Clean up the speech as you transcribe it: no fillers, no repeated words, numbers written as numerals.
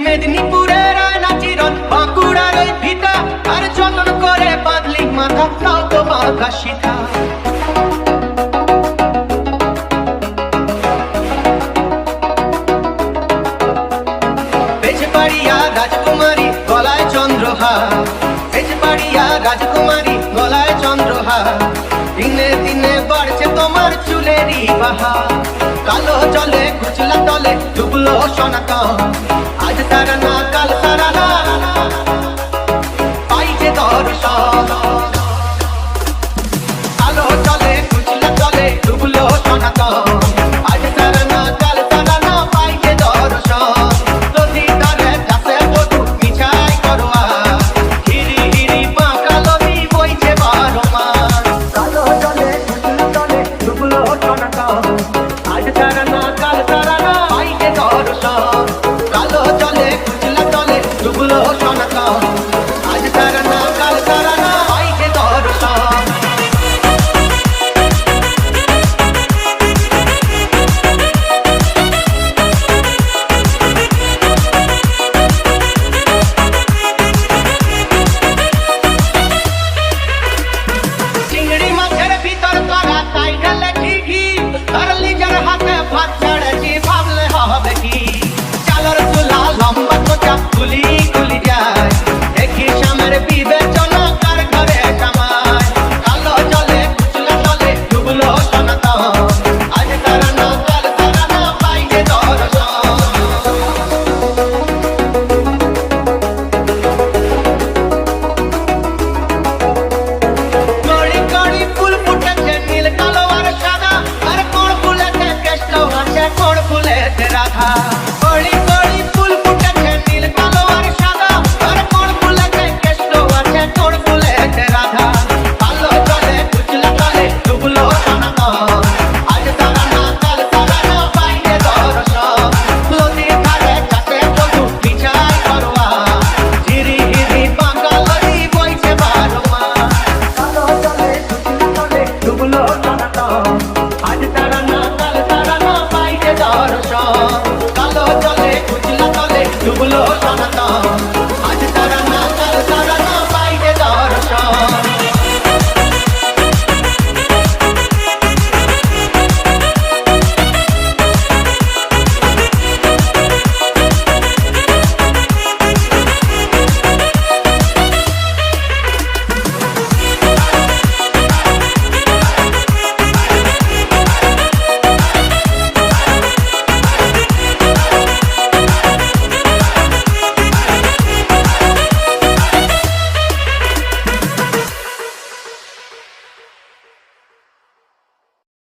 মেদিনীপুরের আয়না চিরন, বাঁকুড়ার ওই ভিটা, আর যতন করে বাঁধলি মাথা, তাও তো বাঁধা সিধা। বেজবাড়িয়া রাজকুমারী গলায় চন্দ্রহার, বেজবাড়িয়া রাজকুমারী গলায় চন্দ্রহার, দিনে দিনে বাড়ছে তোমার চুলেরই বাহার। কালো জলে কুচলা তলে ডুবলো সনাতন, আজ তারা না কাল তারা না পাইছে দর্শন। কালো জলে কুচলা তলে ডুবলো সনাতন,